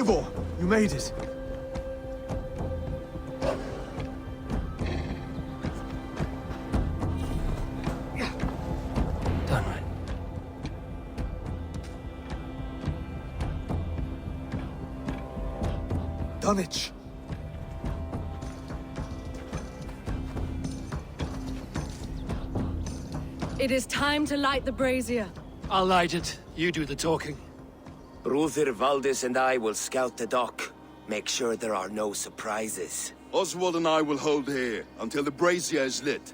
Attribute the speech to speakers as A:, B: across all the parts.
A: Ivor, you made it.
B: Done right.
A: Dunwich.
C: It is time to light the brazier.
B: I'll light it. You do the talking.
D: Brother Valdis and I will scout the dock. Make sure there are no surprises.
E: Oswald and I will hold here until the brazier is lit.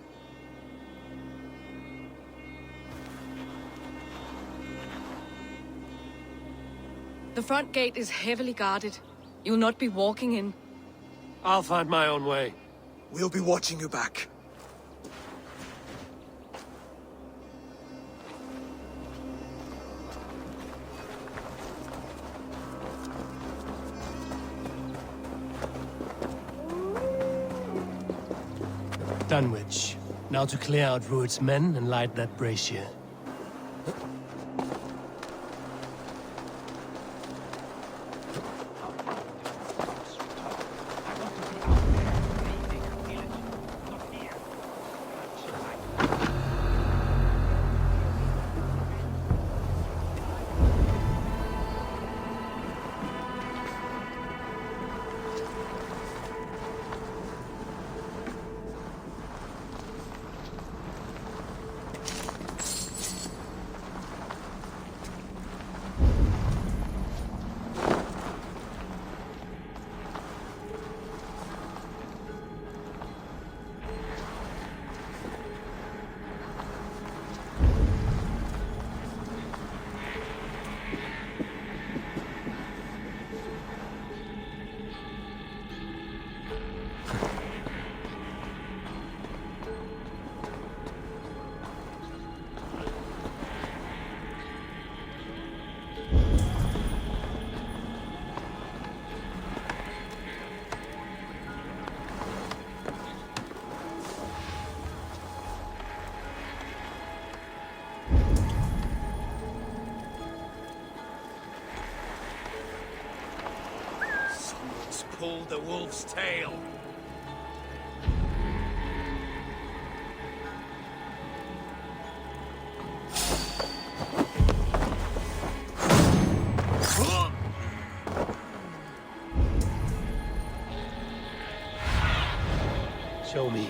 C: The front gate is heavily guarded. You'll not be walking in.
B: I'll find my own way.
A: We'll be watching you back.
B: Dunwich. Now to clear out Rued's men and light that brazier.
D: Pull the wolf's tail.
B: Show me.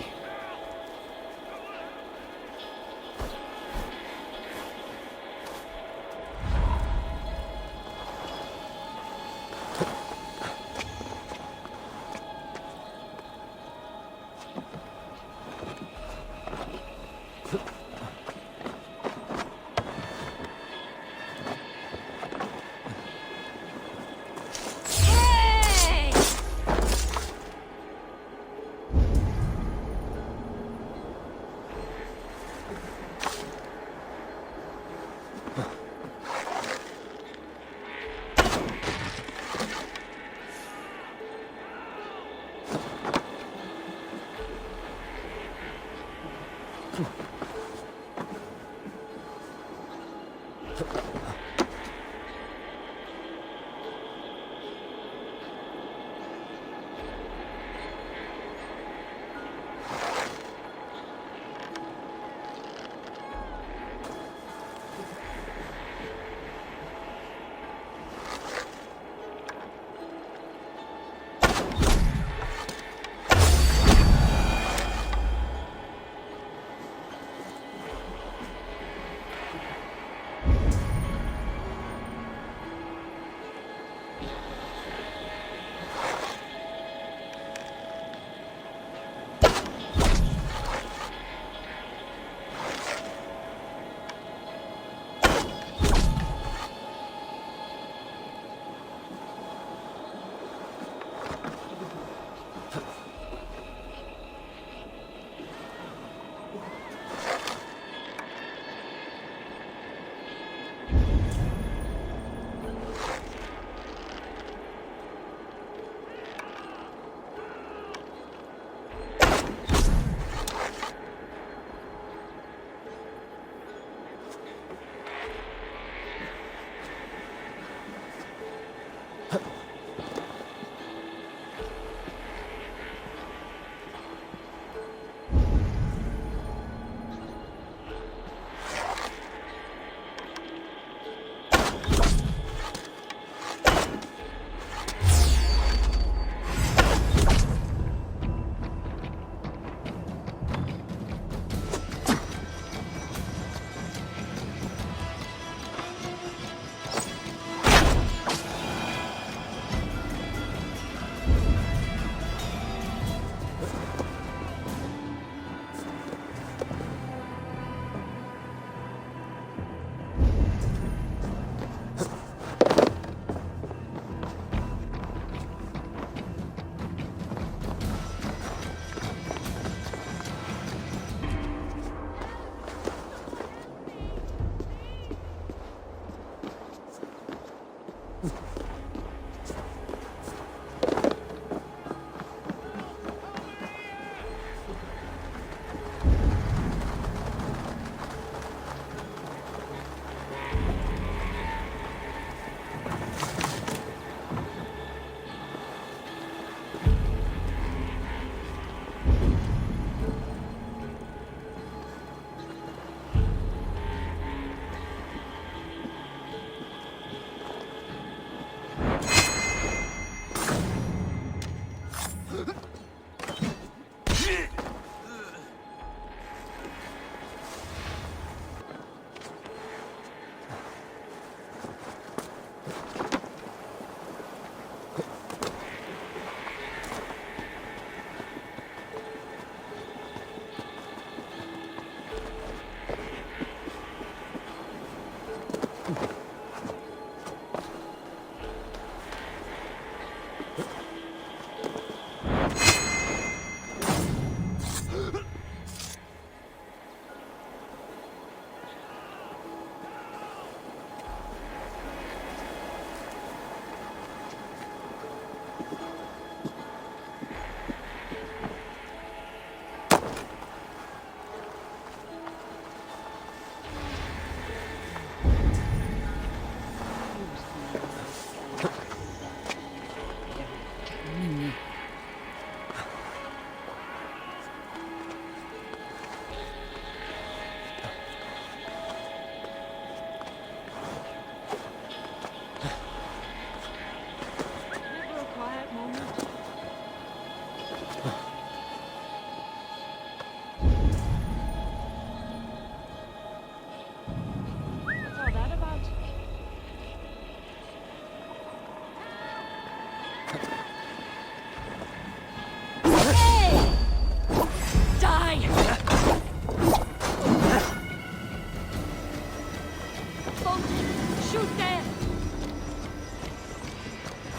C: there!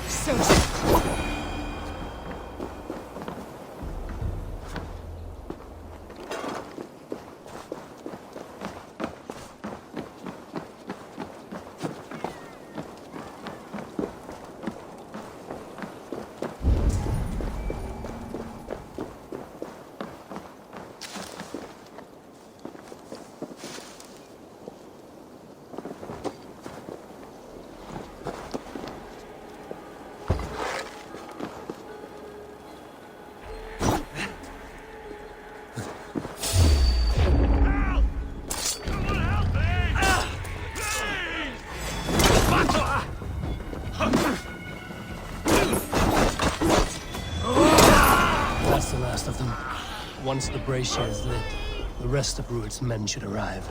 C: So
B: That's the last of them. Once the brazier is lit, the rest of Rued's men should arrive.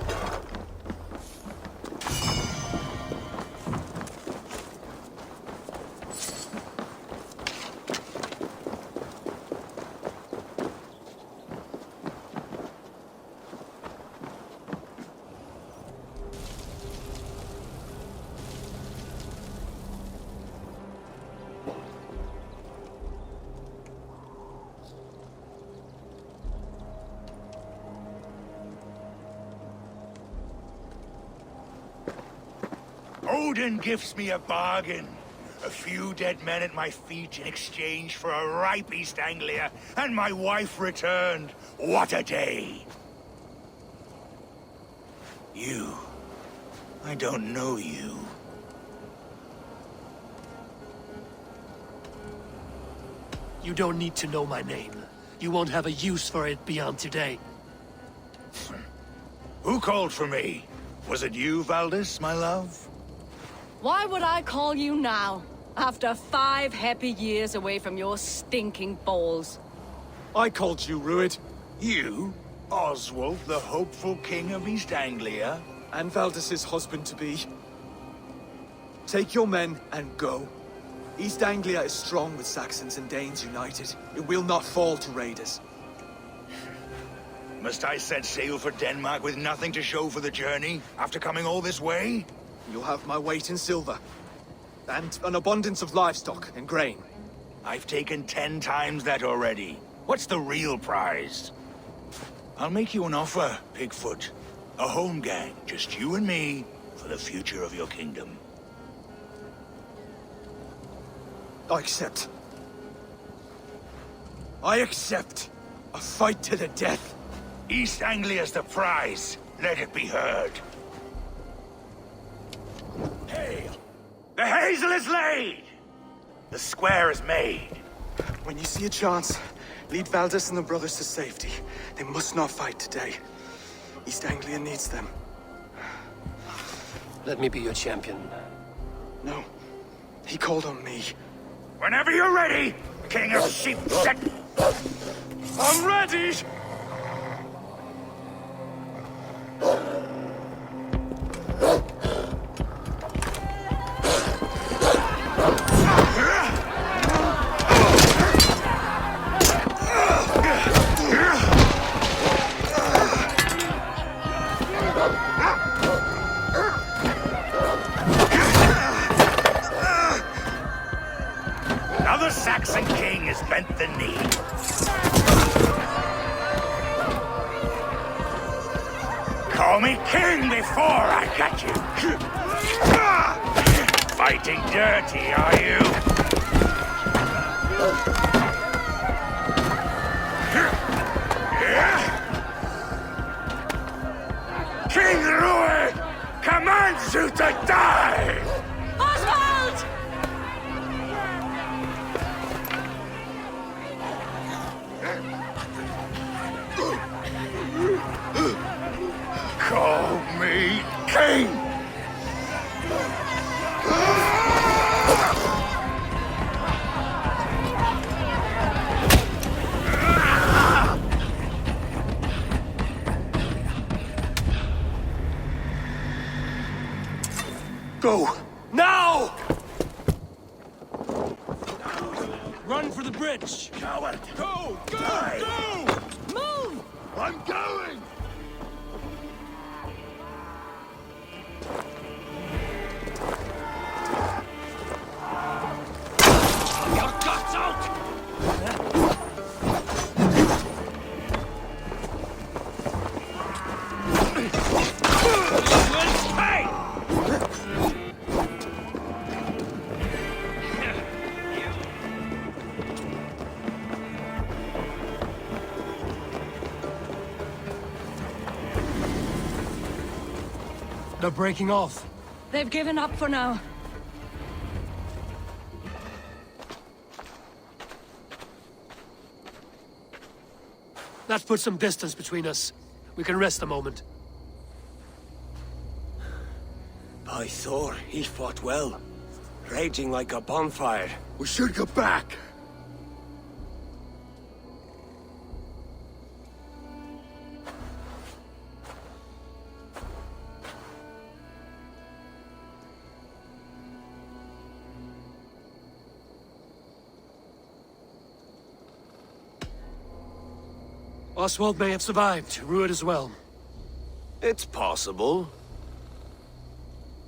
F: Odin gives me a bargain. A few dead men at my feet in exchange for a ripe East Anglia, and my wife returned. What a day! You. I don't know you.
B: You don't need to know my name. You won't have a use for it beyond today.
F: Who called for me? Was it you, Valdis, my love?
C: why would I call you now? After 5 happy years away from your stinking balls.
A: I called you, Rued.
F: You? Oswald, the hopeful king of East Anglia?
A: And Valdis's husband-to-be. Take your men and go. East Anglia is strong with Saxons and Danes united. It will not fall to raiders.
F: Must I set sail for Denmark with nothing to show for the journey, after coming all this way?
A: You'll have my weight in silver. And an abundance of livestock and grain.
F: I've taken 10 times that already. What's the real prize? I'll make you an offer, Pigfoot. A home gang, just you and me, for the future of your kingdom.
A: I accept. I accept. A fight to the death.
F: East Anglia's the prize. Let it be heard. Hail! The hazel is laid! The square is made.
A: When you see a chance, lead Valdis and the brothers to safety. They must not fight today. East Anglia needs them.
B: Let me be your champion.
A: No. He called on me.
F: Whenever you're ready, King of Sheep Set.
A: I'm ready!
F: Now the Saxon king has bent the knee. Call me king before I cut you. Fighting dirty, are you? King Rued commands you to die!
C: Oswald!
F: Call me king!
A: Go! Now!
B: Run for the bridge!
F: Coward!
E: Go! Go!
F: Die.
E: Go!
C: Move!
E: I'm going!
B: They're breaking off.
C: They've given up for now.
B: That puts some distance between us. We can rest a moment.
D: By Thor, he fought well. Raging like a bonfire.
E: We should go back.
B: Oswald may have survived. Ruud as well.
D: It's possible.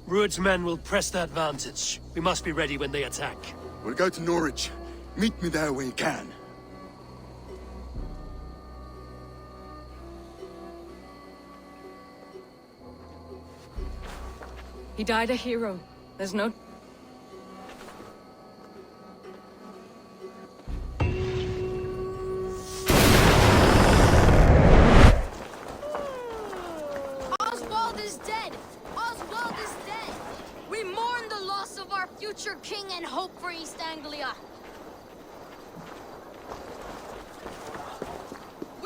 B: Ruud's men will press the advantage. We must be ready when they attack.
E: We'll go to Norwich. Meet me there when you can.
C: He died a hero. There's no...
G: Oswald is dead! Oswald is dead! We mourn the loss of our future king and hope for East Anglia.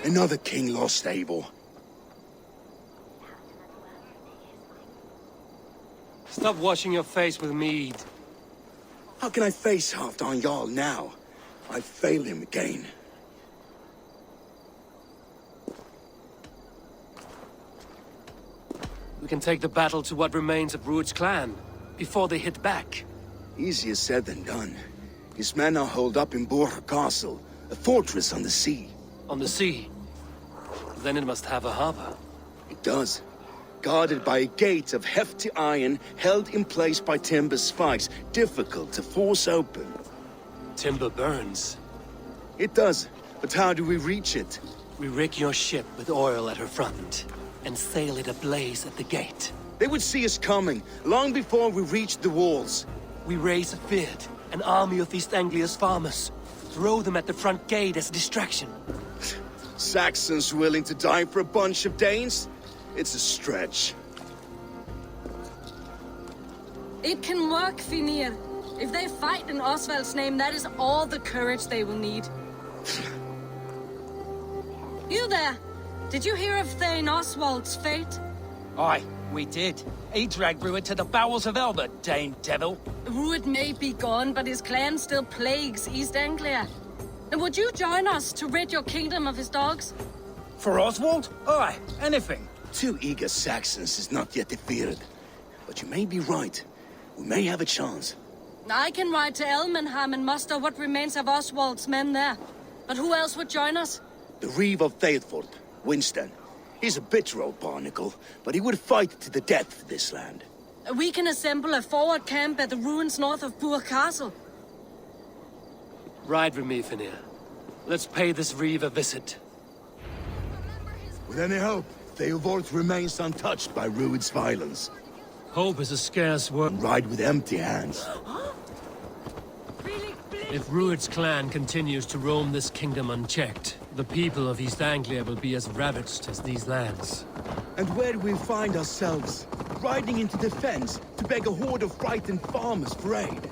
E: Another king lost, Abel.
B: Stop washing your face with mead.
E: How can I face Halfdan Jarl now? I failed him again.
B: We can take the battle to what remains of Ruud's clan, before they hit back.
E: Easier said than done. His men are holed up in Borg Castle, a fortress on the sea.
B: On the sea. Then it must have a harbor.
E: It does. Guarded by a gate of hefty iron, held in place by timber spikes, difficult to force open.
B: Timber burns.
E: It does, but how do we reach it?
B: We rig your ship with oil at her front, and sail it ablaze at the gate.
E: They would see us coming, long before we reached the walls.
B: We raise a Fyrd, an army of East Anglia's farmers. Throw them at the front gate as a distraction.
E: Saxons willing to die for a bunch of Danes? It's a stretch.
C: It can work, Finir. If they fight in Oswald's name, that is all the courage they will need. You there! Did you hear of Thane Oswald's fate?
H: Aye, we did. He dragged Ruud to the bowels of Elba, Dane devil.
C: Ruud may be gone, but his clan still plagues East Anglia. And would you join us to rid your kingdom of his dogs?
H: For Oswald? Aye, anything.
E: 2 eager Saxons is not yet defeated. But you may be right. We may have a chance.
C: I can ride to Elmenham and muster what remains of Oswald's men there. But who else would join us?
E: The Reeve of Thetford, Winston. He's a bitter old barnacle, but he would fight to the death for this land.
C: We can assemble a forward camp at the ruins north of Burg Castle.
B: Ride with me, Finir. Let's pay this Reeve a visit.
E: With any hope, Theodort remains untouched by Ruud's violence.
B: Hope is a scarce word.
E: Ride with empty hands.
B: If Ruud's clan continues to roam this kingdom unchecked, the people of East Anglia will be as ravaged as these lands.
E: And where do we find ourselves? Riding into defense to beg a horde of frightened farmers for aid.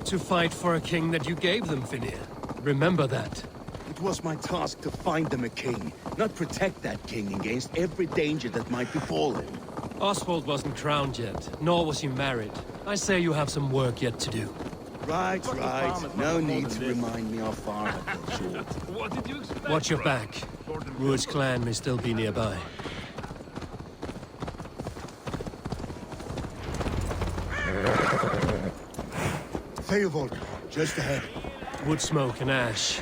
B: To fight for a king that you gave them, Finir. Remember that.
E: It was my task to find them a king, not protect that king against every danger that might befall him.
B: Oswald wasn't crowned yet, nor was he married. I say you have some work yet to do.
E: Right. No need to remind me how far I've got short.
I: What did you expect?
B: Watch your back. Ruud's clan may still be nearby.
E: Theodort, just ahead.
B: Wood smoke and ash.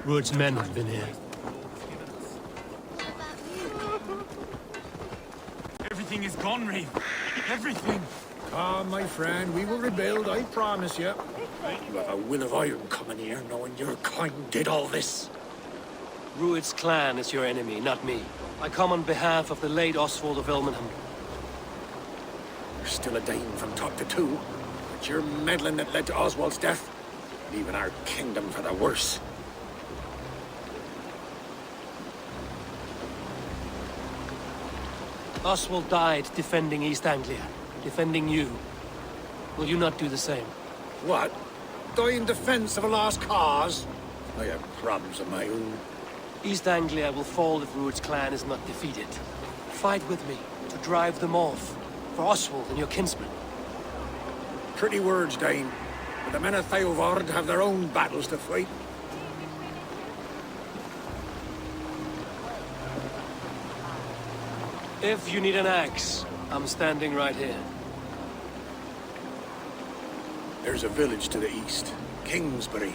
B: Ruud's men have been here.
I: Everything is gone, Reeve. Everything.
J: Ah, my friend, we will rebuild, I promise you. You have a will of iron coming here, knowing your kind did all this.
B: Ruud's clan is your enemy, not me. I come on behalf of the late Oswald of Elmenham.
J: You're still a Dane from top to two, but your meddling that led to Oswald's death, leaving our kingdom for the worse.
B: Oswald died defending East Anglia, defending you. Will you not do the same?
J: What? Die in defense of a lost cause? I have problems of my own.
B: East Anglia will fall if Rued's clan is not defeated. Fight with me to drive them off, for Oswald and your kinsmen.
J: Pretty words, Dane. But the men of Theovard have their own battles to fight.
B: If you need an axe, I'm standing right here.
J: There's a village to the east, Kingsbury.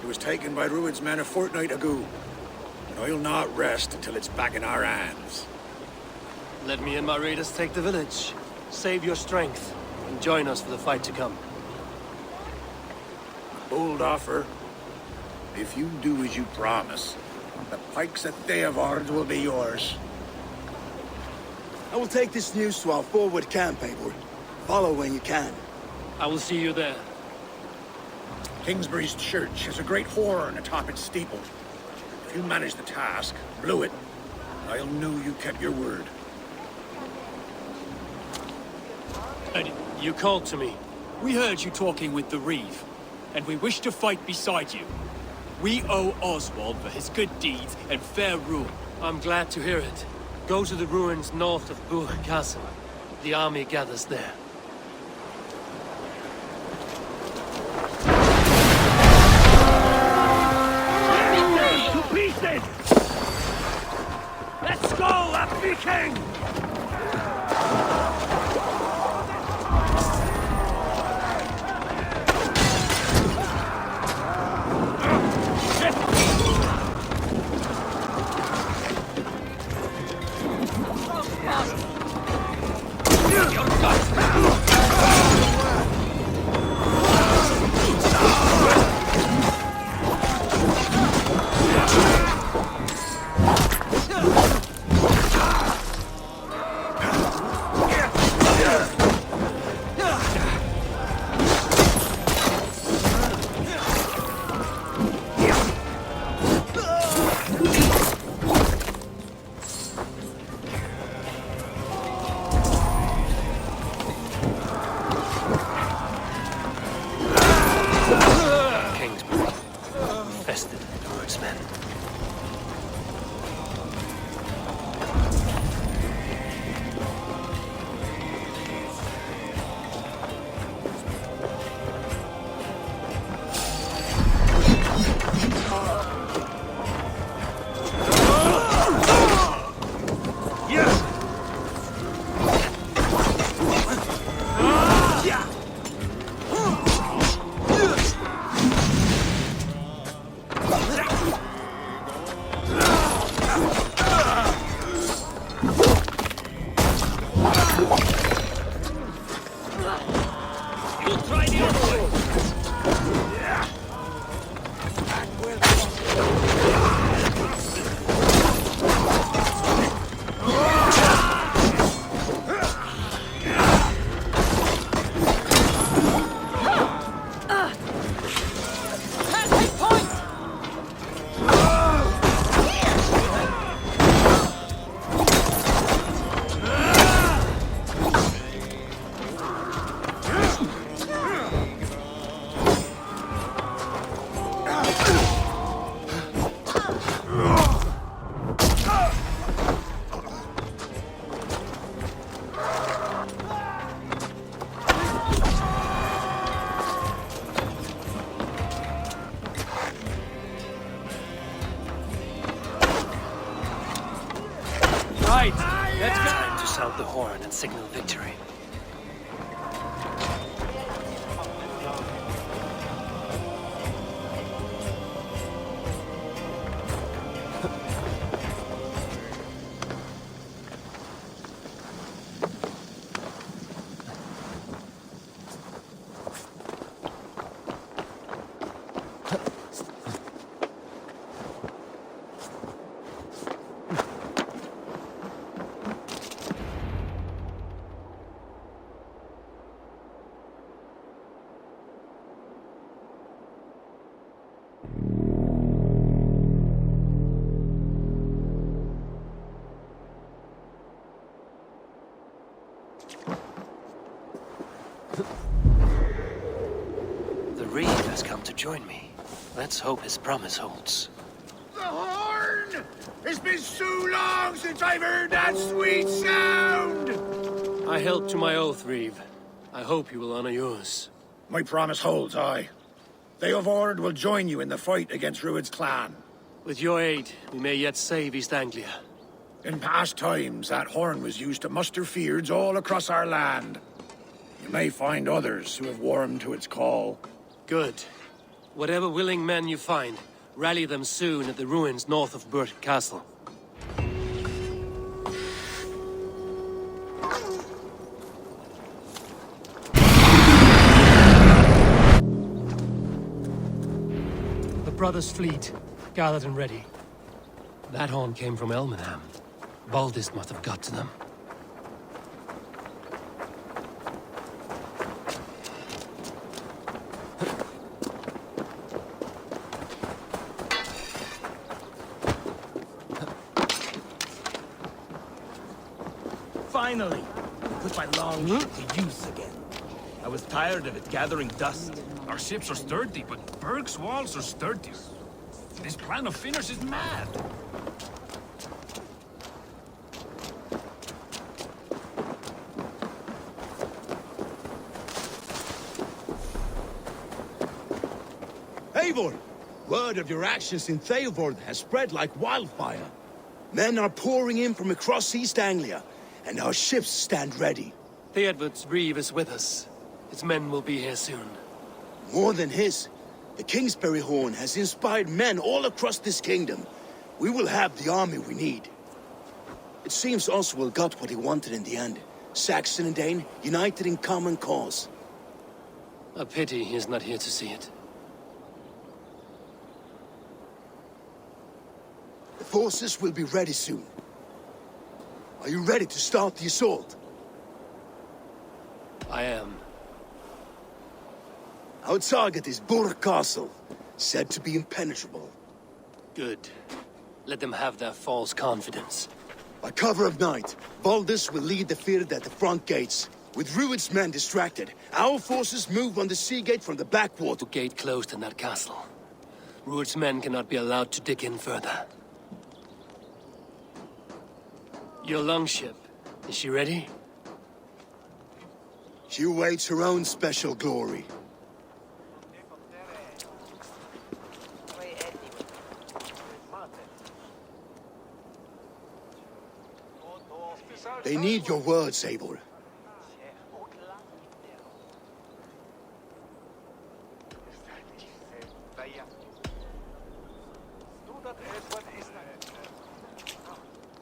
J: It was taken by Rued's men a fortnight ago. And I'll not rest until it's back in our hands.
B: Let me and my raiders take the village. Save your strength, and join us for the fight to come.
J: Bold offer. If you do as you promise, the pikes at Theovard will be yours.
E: I will take this news to our forward camp, Eivor. Follow when you can.
B: I will see you there.
J: Kingsbury's church has a great horn atop its steeple. If you manage the task, blow it, I'll know you kept your word.
B: You called to me.
I: We heard you talking with the Reeve, and we wish to fight beside you. We owe Oswald for his good deeds and fair rule.
B: I'm glad to hear it. Go to the ruins north of Buch Castle. The army gathers there.
I: To pieces! Let's go, Happy King!
B: Sound the horn and signal victory. Reeve has come to join me. Let's hope his promise holds.
J: The horn! It's been so long since I've heard that sweet sound!
B: I held to my oath, Reeve. I hope you will honor yours.
J: My promise holds, aye. Theodord will join you in the fight against Rued's clan.
B: With your aid, we may yet save East Anglia.
J: In past times, that horn was used to muster fyrds all across our land. You may find others who have warmed to its call.
B: Good. Whatever willing men you find, rally them soon at the ruins north of Burt Castle. The brothers' fleet, gathered and ready. That horn came from Elmenham. Baldis must have got to them.
K: Finally! Put my long ship to use again. I was tired of it gathering dust.
L: Our ships are sturdy, but Berg's walls are sturdier. This plan of Finner's is mad.
E: Eivor! Word of your actions in Theodord has spread like wildfire. Men are pouring in from across East Anglia, and our ships stand ready.
B: Theodward's Reeve is with us. His men will be here soon.
E: More than his, the Kingsbury Horn has inspired men all across this kingdom. We will have the army we need. It seems Oswald got what he wanted in the end. Saxon and Dane united in common cause.
B: A pity he is not here to see it.
E: The forces will be ready soon. Are you ready to start the assault?
B: I am.
E: Our target is Burt Castle, said to be impenetrable.
B: Good. Let them have their false confidence.
E: By cover of night, Baldis will lead the field at the front gates. With Rued's men distracted, our forces move on the sea gate from the backwater.
B: The gate closed in that castle. Rued's men cannot be allowed to dig in further. Your longship, is she ready?
E: She awaits her own special glory. They need your words, Eivor.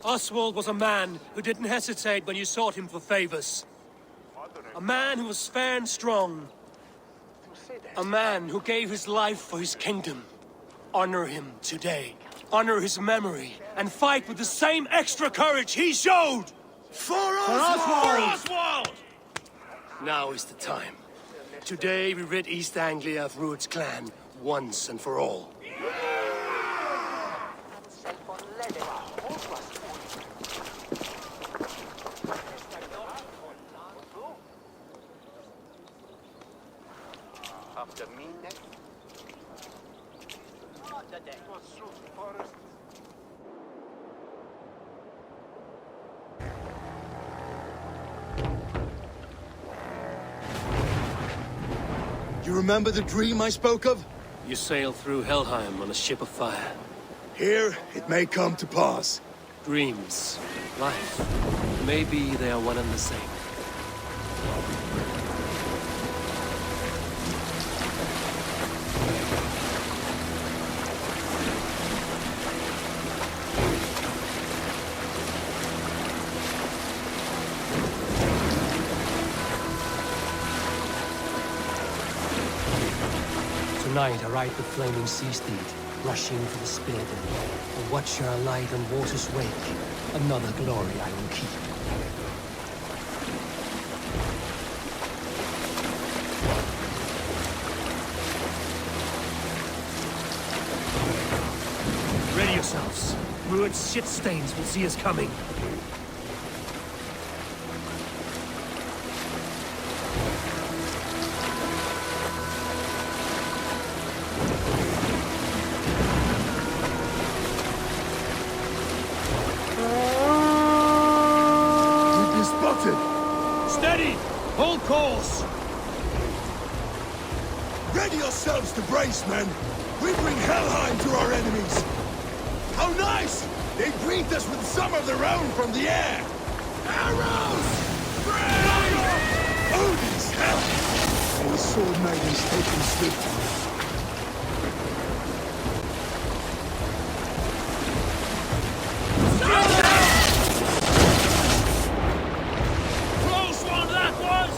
B: Oswald was a man who didn't hesitate when you sought him for favors. A man who was fair and strong. A man who gave his life for his kingdom. Honor him today. Honor his memory. And fight with the same extra courage he showed!
E: For Oswald!
B: For Oswald! Now is the time. Today we rid East Anglia of Rued's clan, once and for all.
E: You remember the dream I spoke of?
B: You sail through Helheim on a ship of fire.
E: Here, it may come to pass.
B: Dreams, life, maybe they are one and the same. Tonight I ride the flaming sea steed, rushing for the spear den. A watcher I light on water's wake, another glory I will keep. Ready yourselves. Rued's shit stains will see us coming.
E: Ready yourselves to brace, men! We bring Helheim to our enemies! How nice! They greet us with some of their own from the air! Arrows! Brave! Odin's help! And his sword maidens taken swiftly.
B: Close one that was!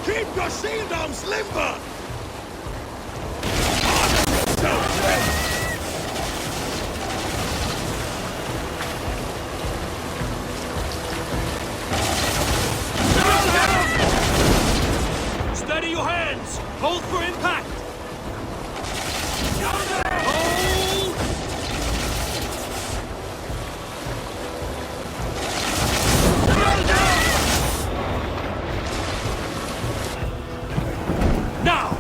E: Keep your shield arms limber! Honor yourself, men!
B: Steady your hands! Hold for impact! Hold! Now!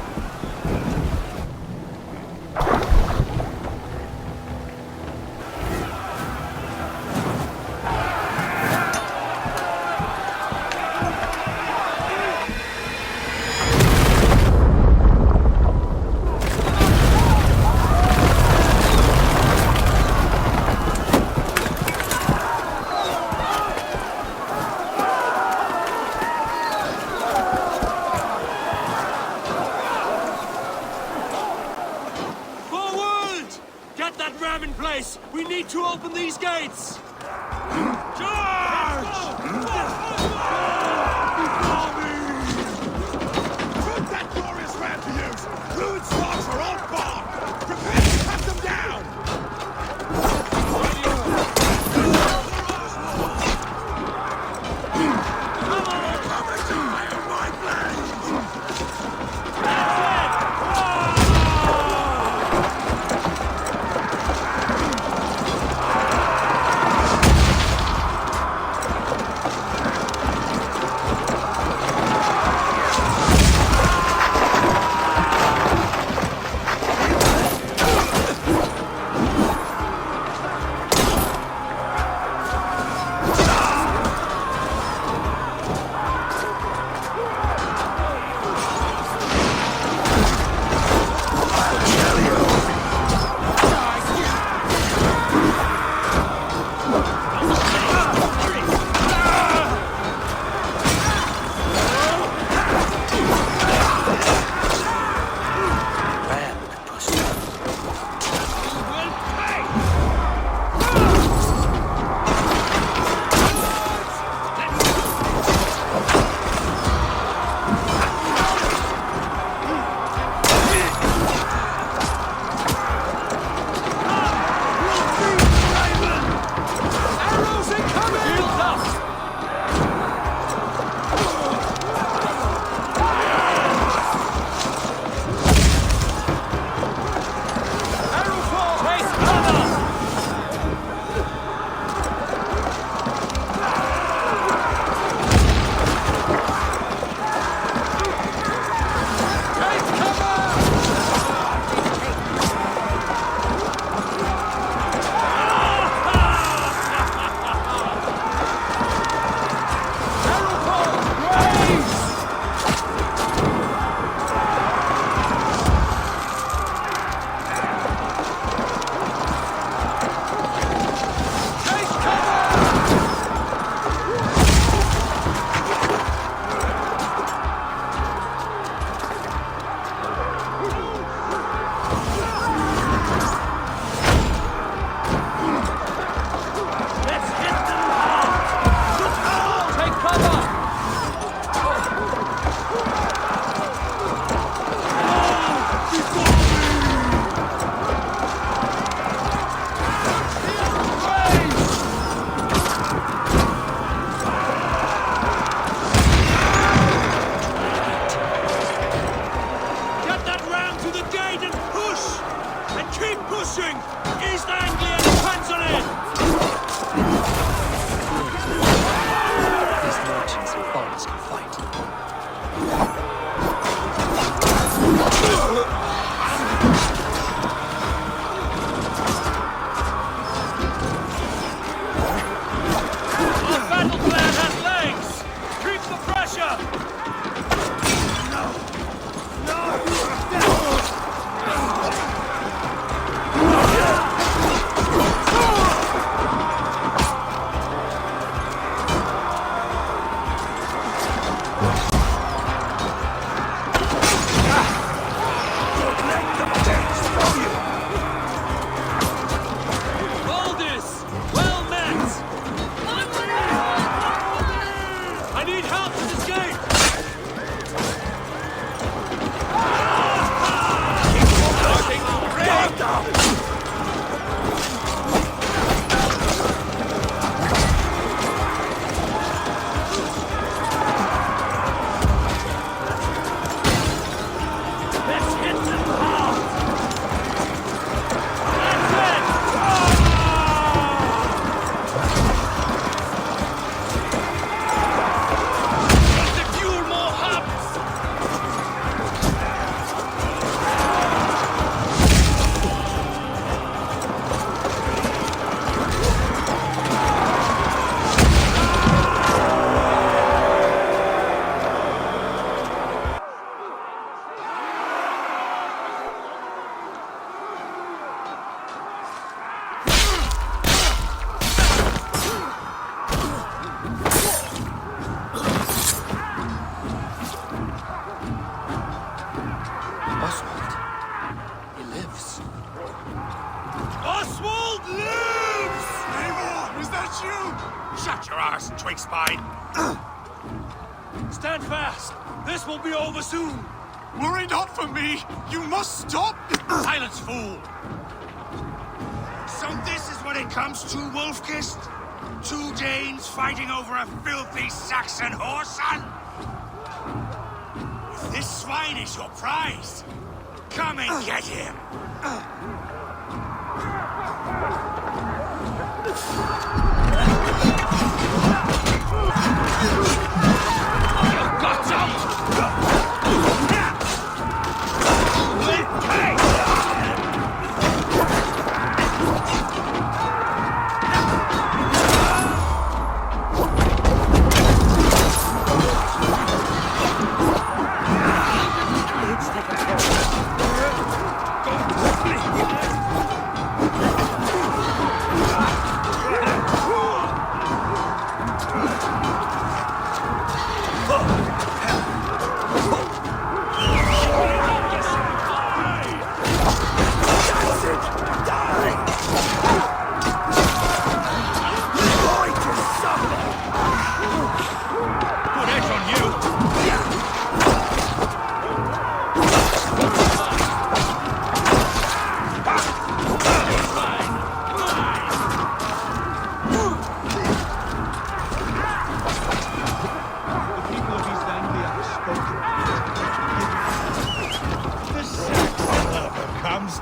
B: In place! We need to open these gates! Charge! Before me! Put that glorious ram to use! Fluid sparks are on board! Prepare to cut them down! Come and die on my blades!
F: Shut your arse, twig spine!
B: Stand fast! This will be over soon!
A: Worry not for me! You must stop!
F: Silence, fool! So this is what it comes to, Wolfkist? 2 Danes fighting over a filthy Saxon whoreson? If this swine is your prize, come and get him! You got out!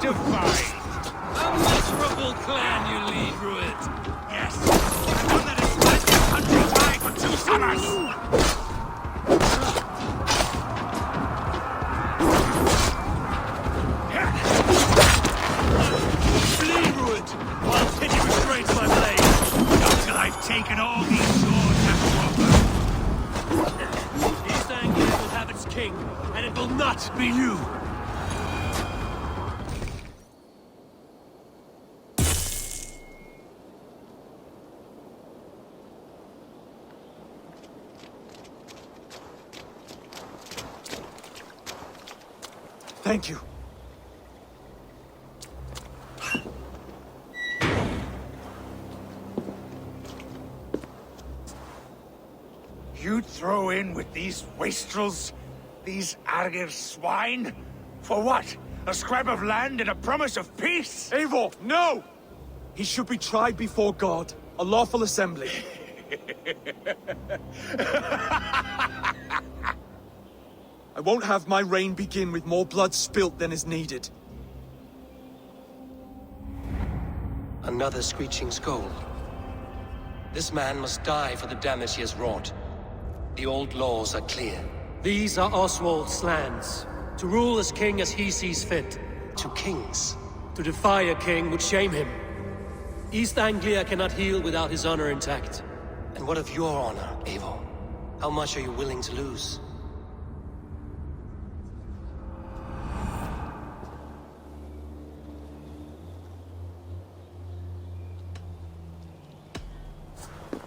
F: To fight.
B: A miserable clan you lead, Druid.
F: Yes, and one that has spent their country dry for 2 summers.
B: Flee, Druid, while pity restrains my blade.
F: Not till I've taken all these swords have to offer.
B: East Anglia will have its king, and it will not be you.
A: Thank you.
F: You throw in with these wastrels? These Argir swine? For what? A scrap of land and a promise of peace?
A: Eivor, no! He should be tried before God, a lawful assembly. I won't have my reign begin with more blood spilt than is needed.
B: Another screeching scold. This man must die for the damage he has wrought. The old laws are clear. These are Oswald's lands. To rule as king as he sees fit. To kings. To defy a king would shame him. East Anglia cannot heal without his honor intact. And what of your honor, Eivor? How much are you willing to lose?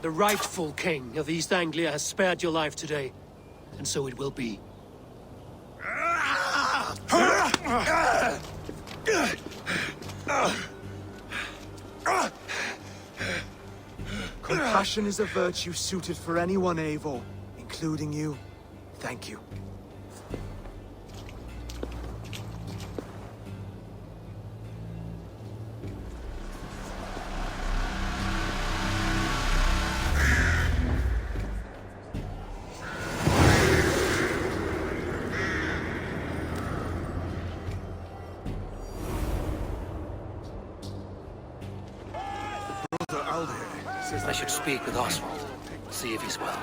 B: The rightful king of East Anglia has spared your life today, and so it will be.
A: Compassion is a virtue suited for anyone, Eivor, including you. Thank you.
B: I should speak with Oswald, see if he's well.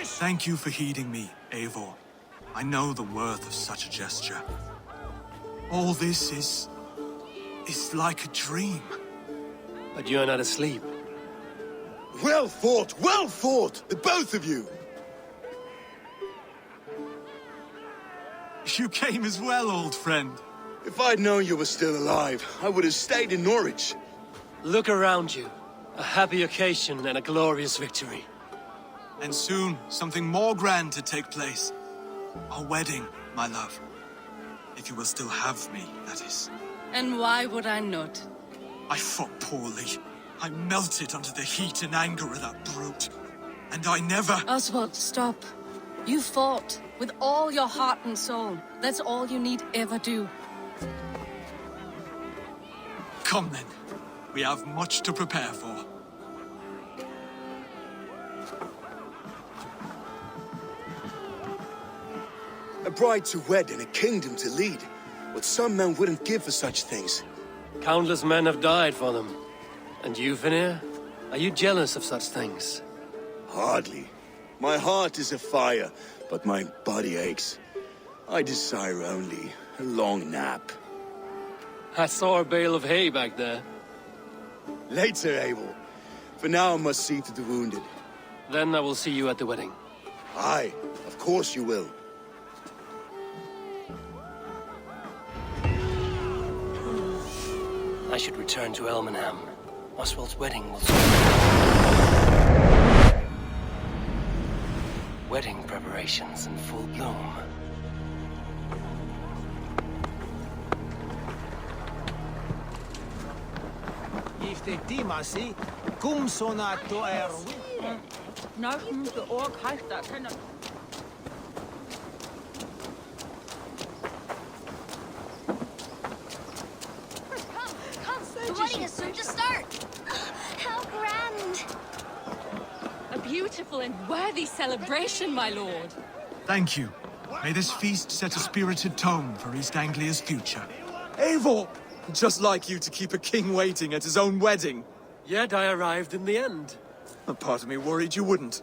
A: Thank you for heeding me, Eivor. I know the worth of such a gesture. All this is like a dream.
B: But you're not asleep.
E: Well fought, the both of you!
A: You came as well, old friend.
E: If I'd known you were still alive, I would have stayed in Norwich.
B: Look around you. A happy occasion and a glorious victory.
A: And soon, something more grand to take place. Our wedding, my love. If you will still have me, that is.
C: And why would I not?
A: I fought poorly. I melted under the heat and anger of that brute. And I never...
C: Oswald, stop. You fought with all your heart and soul. That's all you need ever do.
A: Come then. We have much to prepare for.
E: A bride to wed and a kingdom to lead. What some men wouldn't give for such things.
B: Countless men have died for them. And you, Vanir? Are you jealous of such things?
E: Hardly. My heart is afire, but my body aches. I desire only a long nap.
B: I saw a bale of hay back there.
E: Later, Abel. For now, I must see to the wounded.
B: Then I will see you at the wedding.
E: Aye, of course you will.
B: I should return to Elmenham. Oswald's wedding will... Wedding preparations in full bloom.
G: Come, the wedding is soon to start. How grand.
C: A beautiful and worthy celebration, my lord.
A: Thank you. May this feast set a spirited tone for East Anglia's future. Eivor! Just like you to keep a king waiting at his own wedding.
B: Yet I arrived in the end.
A: A part of me worried you wouldn't.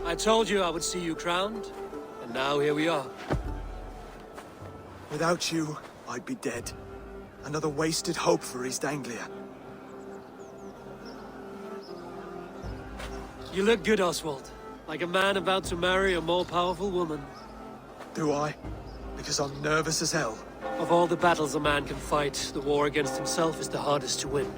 B: I told you I would see you crowned, and now here we are.
A: Without you, I'd be dead. Another wasted hope for East Anglia.
B: You look good, Oswald. Like a man about to marry a more powerful woman.
A: Do I? Because I'm nervous as hell.
B: Of all the battles a man can fight, the war against himself is the hardest to win.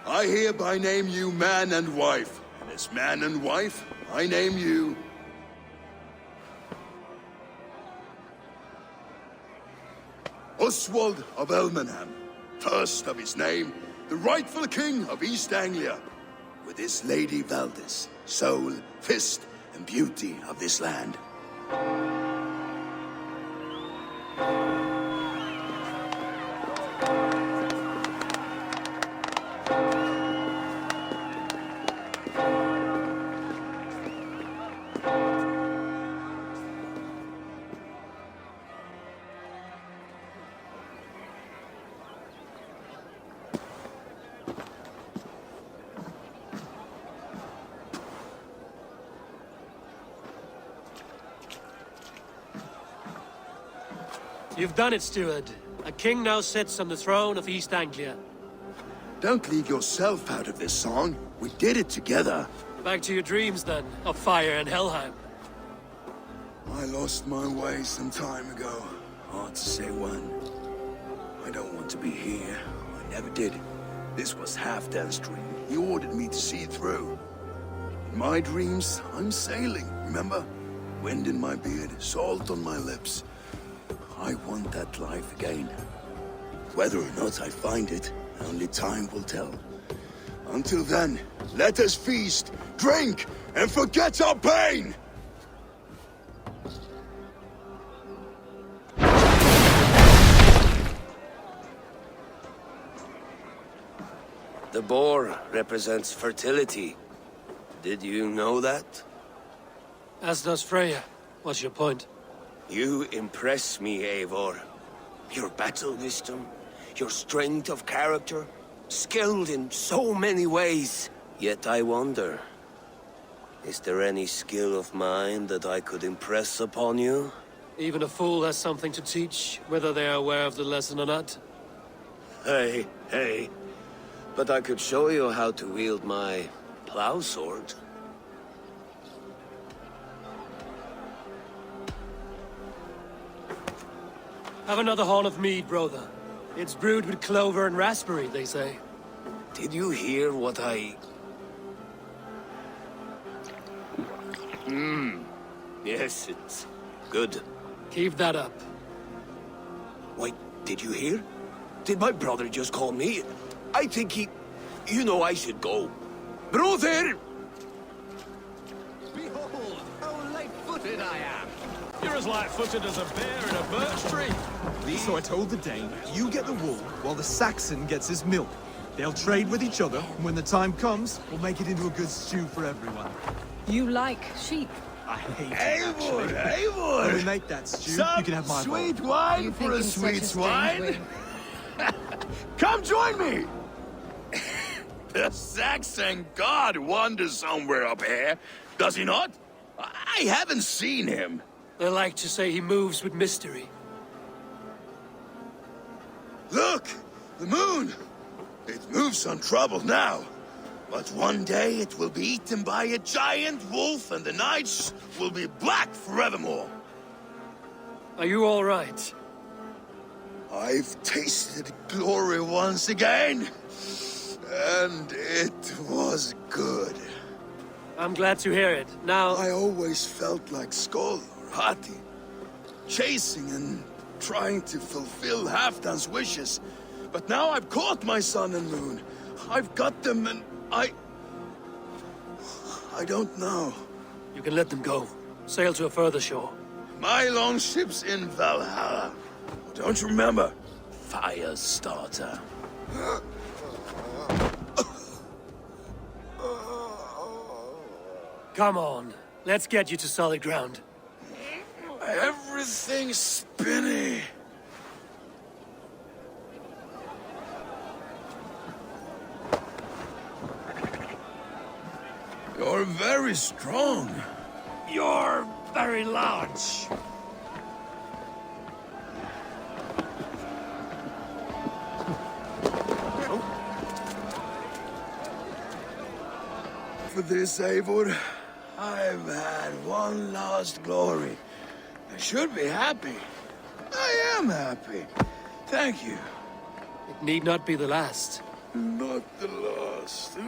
E: I hereby name you man and wife. And as man and wife, I name you... Oswald of Elmenham, first of his name, the rightful king of East Anglia, with his lady Valdis, soul, fist, and beauty of this land.
B: You've done it, steward. A king now sits on the throne of East Anglia.
E: Don't leave yourself out of this song. We did it together.
B: Back to your dreams, then, of fire and Helheim.
E: I lost my way some time ago. Hard to say when. I don't want to be here. I never did. This was Halfdan's dream. He ordered me to see it through. In my dreams, I'm sailing, remember? Wind in my beard, salt on my lips. I want that life again. Whether or not I find it, only time will tell. Until then, let us feast, drink, and forget our pain!
D: The boar represents fertility. Did you know that?
B: As does Freya. What's your point?
D: You impress me, Eivor. Your battle wisdom, your strength of character, skilled in so many ways. Yet I wonder, is there any skill of mine that I could impress upon you?
B: Even a fool has something to teach, whether they are aware of the lesson or not.
D: Hey. But I could show you how to wield my plow sword.
B: Have another horn of mead, brother. It's brewed with clover and raspberry, they say.
D: Did you hear what I... Yes, it's good.
B: Keep that up.
D: Wait, did you hear? Did my brother just call me? I think he... You know I should go. Brother!
K: Behold, how light-footed I am. You're as light-footed as a bear in a birch tree.
A: So I told the Dane, you get the wool, while the Saxon gets his milk. They'll trade with each other, and when the time comes, we'll make it into a good stew for everyone.
C: You like sheep?
A: I hate it, actually.
E: Eivor!
A: When we make that stew,
E: Some
A: you can have my
E: sweet
A: bowl.
E: wine
C: You
E: for
C: think
E: a
C: in such
E: sweet
C: a strange
E: swine?
C: way.
E: Come join me! The Saxon god wanders somewhere up here, does he not? I haven't seen him.
B: They like to say he moves with mystery.
E: Look! The moon! It moves untroubled now. But one day it will be eaten by a giant wolf and the nights will be black forevermore.
B: Are you all right?
E: I've tasted glory once again. And it was good.
B: I'm glad to hear it. Now...
E: I always felt like Skoll or Hati. Chasing and trying to fulfill Halfdan's wishes. But now I've caught my sun and moon. I've got them and I don't know.
B: You can let them go. Sail to a further shore.
E: My longship's in Valhalla. Don't you remember? Fire starter.
B: Come on. Let's get you to solid ground.
E: Everything's spinny. You're very strong.
B: You're very large.
E: For this, Eivor, I've had one last glory. I should be happy. I am happy. Thank you.
B: It need not be the last.
E: Not the last.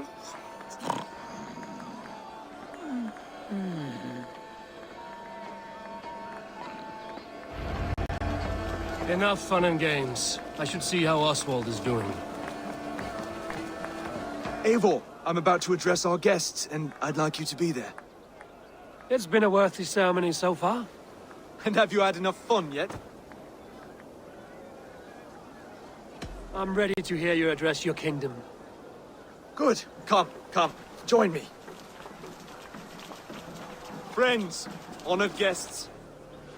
B: Enough fun and games. I should see how Oswald is doing.
A: Eivor, I'm about to address our guests, and I'd like you to be there.
B: It's been a worthy ceremony so far.
A: And have you had enough fun yet?
B: I'm ready to hear you address your kingdom.
A: Good. Come, join me. Friends, honored guests,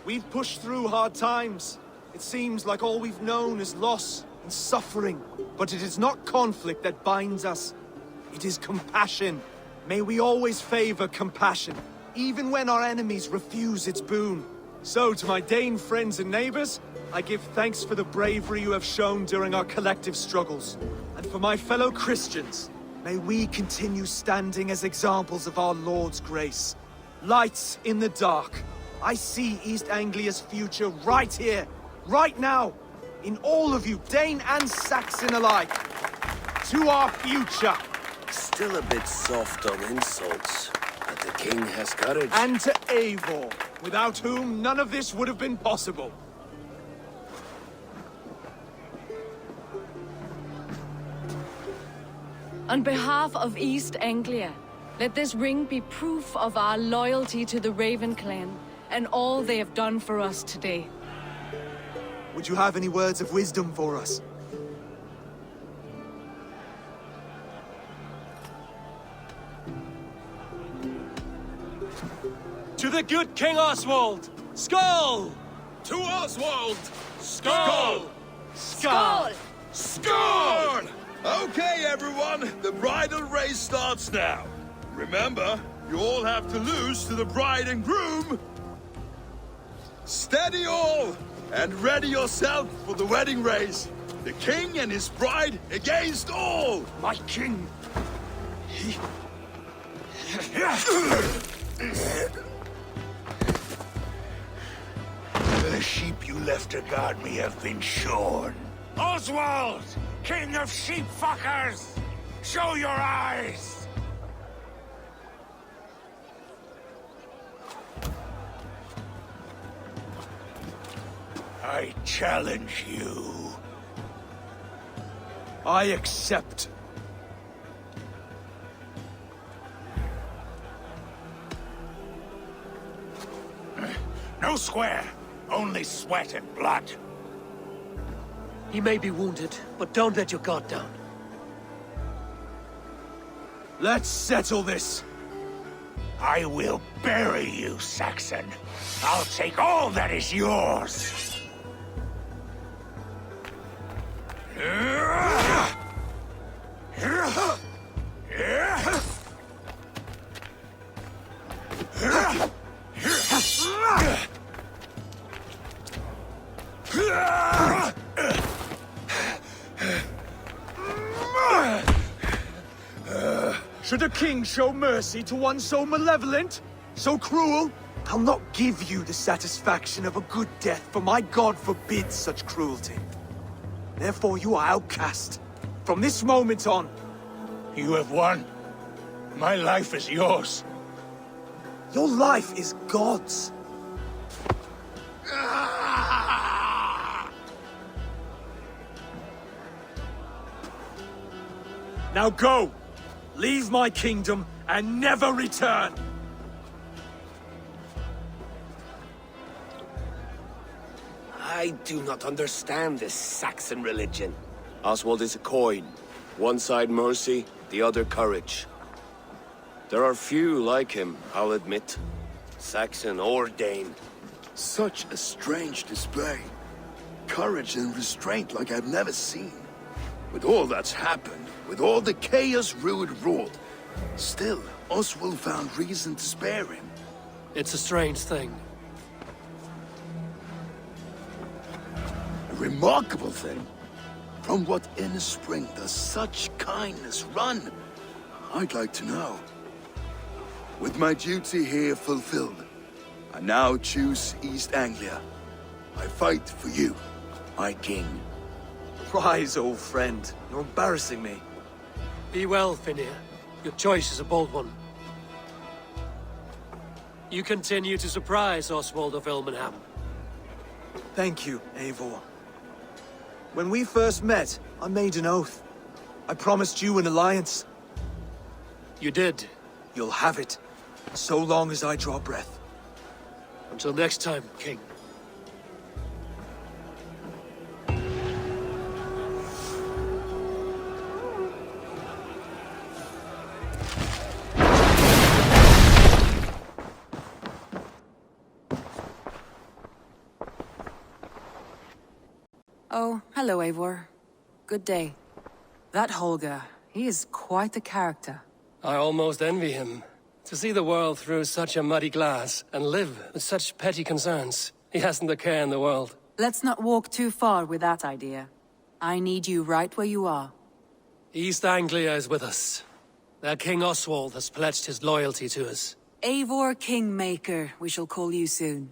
A: we've pushed through hard times. It seems like all we've known is loss and suffering. But it is not conflict that binds us. It is compassion. May we always favor compassion, even when our enemies refuse its boon. So, to my Dane friends and neighbors, I give thanks for the bravery you have shown during our collective struggles. And for my fellow Christians, may we continue standing as examples of our Lord's grace. Lights in the dark. I see East Anglia's future right here, right now, in all of you, Dane and Saxon alike. To our future.
D: Still a bit soft on insults, but the king has courage.
A: And to Eivor, without whom none of this would have been possible.
C: On behalf of East Anglia, let this ring be proof of our loyalty to the Raven clan and all they have done for us today.
A: Would you have any words of wisdom for us?
B: To the good King Oswald! Skull!
K: To Oswald!
B: Skull!
C: Skål!
K: Scorn! Okay, everyone, the bridal race starts now. Remember, you all have to lose to the bride and groom. Steady all, and ready yourself for the wedding race. The king and his bride against all.
F: My king! The sheep you left to guard me have been shorn. Oswald! King of sheep fuckers! Show your eyes! I challenge you.
A: I accept.
F: No square, only sweat and blood.
B: He may be wounded, but don't let your guard down.
A: Let's settle this.
F: I will bury you, Saxon. I'll take all that is yours.
A: Should a king show mercy to one so malevolent? So cruel? I'll not give you the satisfaction of a good death, for my god forbids such cruelty. Therefore you are outcast. From this moment on.
F: You have won. My life is yours.
A: Your life is God's. Now go! Leave my kingdom and never return!
D: I do not understand this Saxon religion. Oswald is a coin. One side mercy, the other courage. There are few like him, I'll admit. Saxon or Dane.
E: Such a strange display. Courage and restraint like I've never seen. With all that's happened, with all the chaos Rued wrought, still, Oswald found reason to spare him.
B: It's a strange thing.
E: A remarkable thing. From what inner spring does such kindness run? I'd like to know. With my duty here fulfilled, I now choose East Anglia. I fight for you, my king.
A: Rise, old friend. You're embarrassing me.
B: Be well, Finnir. Your choice is a bold one. You continue to surprise Oswald of Elmenham.
A: Thank you, Eivor. When we first met, I made an oath. I promised you an alliance.
B: You did.
A: You'll have it, so long as I draw breath.
B: Until next time, King.
M: Oh, hello, Eivor. Good day. That Holger, he is quite the character.
B: I almost envy him. To see the world through such a muddy glass, and live with such petty concerns. He hasn't a care in the world.
M: Let's not walk too far with that idea. I need you right where you are.
B: East Anglia is with us. Their King Oswald has pledged his loyalty to us.
M: Eivor Kingmaker, we shall call you soon.